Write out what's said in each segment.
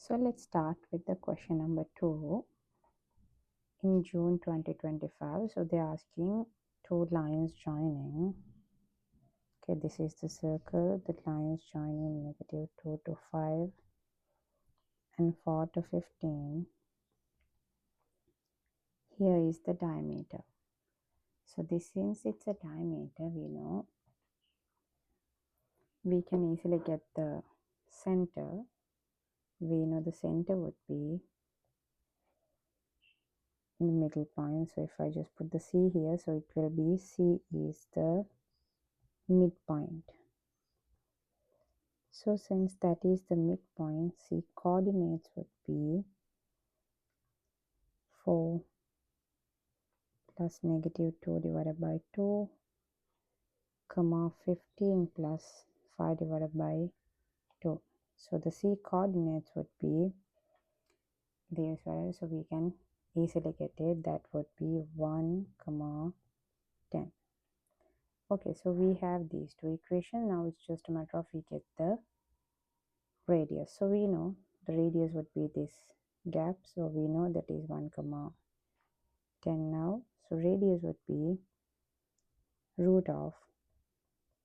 So let's start with the question number 2 in June 2025. So they're asking two lines joining. Okay, this is the circle. The lines joining -2 to 5 and 4 to 15. Here is the diameter. So this, since it's a diameter, we know we can easily get the center. We know the center would be in the middle point. So if I just put the C here, so it will be C is the midpoint. So since that is the midpoint, C coordinates would be 4 plus -2 divided by 2, comma 15 plus 5 divided by 2. So the C coordinates would be these values, so we can easily get it. That would be 1, comma 10. Okay, so we have these two equations. Now it's just a matter of we get the radius. So we know the radius would be this gap, so we know that is 1, comma 10 now. So radius would be root of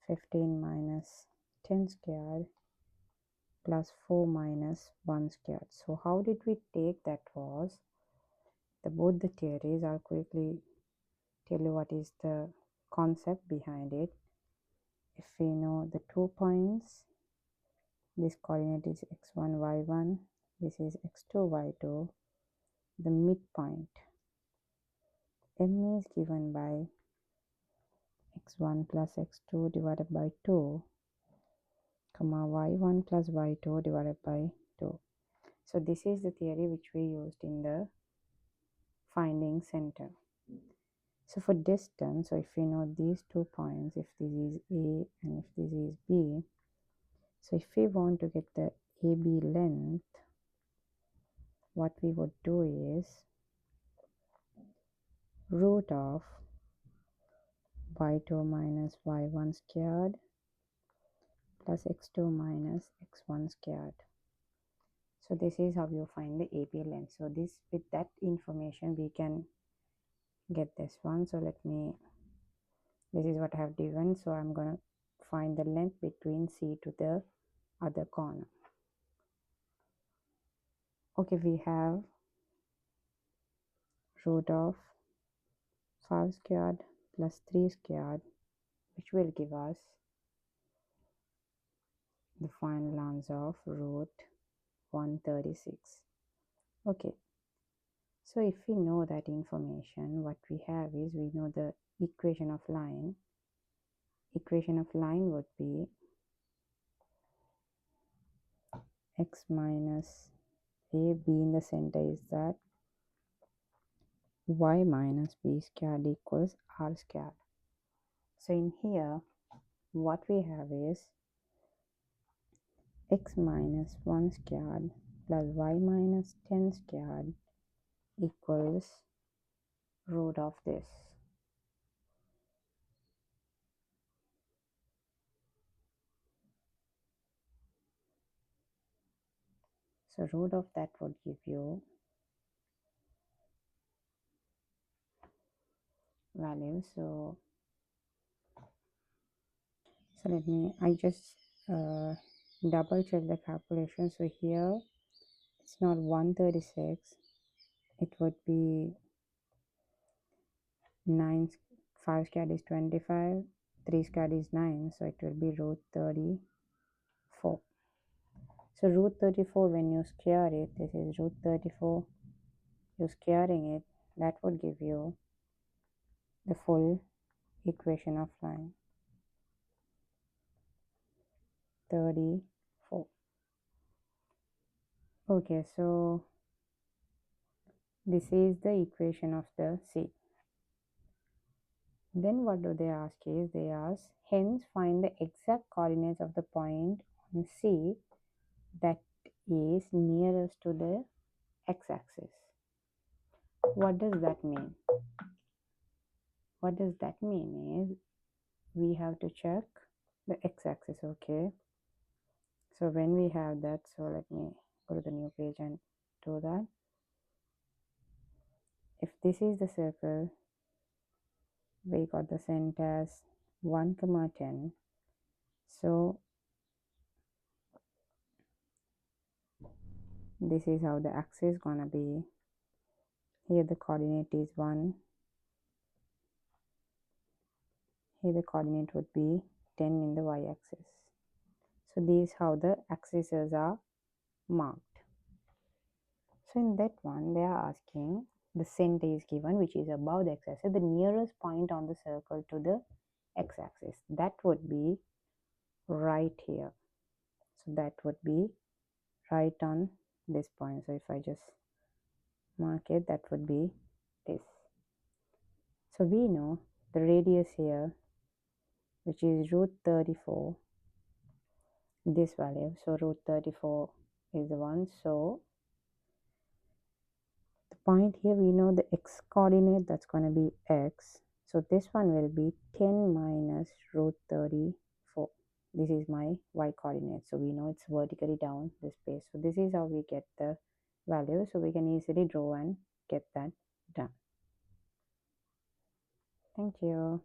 15 minus 10 squared plus 4 minus 1 squared. So how did we take that was both the theories. I'll quickly tell you what is the concept behind it. If we know the 2 points, this coordinate is x1, y1, this is x2, y2, the midpoint m is given by x1 plus x2 divided by 2, comma y1 plus y2 divided by 2. So this is the theory which we used in the finding center. So for distance, so if we know these 2 points, if this is A and if this is B, so if we want to get the AB length, what we would do is root of y2 minus y1 squared plus x2 minus x1 squared. So this is how you find the AB length. So this, with that information, we can get this one. So this is what I have given. So I'm going to find the length between C to the other corner. Okay, we have root of 5 squared plus 3 squared, which will give us the final answer of root 136. Okay, so if we know that information, what we have is we know the equation of line. Equation of line would be x minus a, b in the center is that y minus b squared equals r squared. So in here, what we have is x minus 1 squared plus y minus 10 squared equals root of this. So root of that would give you value. So let me, I just double check the calculation. So here it's not 136, it would be 9, 5 squared is 25, 3 squared is 9, so it will be root 34. So root 34, when you square it, this is root 34, you're squaring it, that would give you the full equation of line, 34. Okay, so this is the equation of the C. Then what do they ask is, they ask, hence find the exact coordinates of the point on C that is nearest to the x-axis. What does that mean? What does that mean is, we have to check the x-axis, okay? So when we have that, so let me go to the new page and do that. If this is the circle, we got the center as 1, 10. So this is how the axis gonna be. Here the coordinate is 1. Here the coordinate would be 10 in the y-axis. So these how the axes are marked. So in that one, they are asking the center is given, which is above the x-axis, the nearest point on the circle to the x-axis. That would be right here. So that would be right on this point. So if I just mark it, that would be this. So we know the radius here, which is root 34, this value. So root 34 is the one. So the point here, we know the x coordinate, that's going to be x. So this one will be 10 minus root 34. This is my y coordinate. So we know it's vertically down this space. So this is how we get the value. So we can easily draw and get that done. Thank you.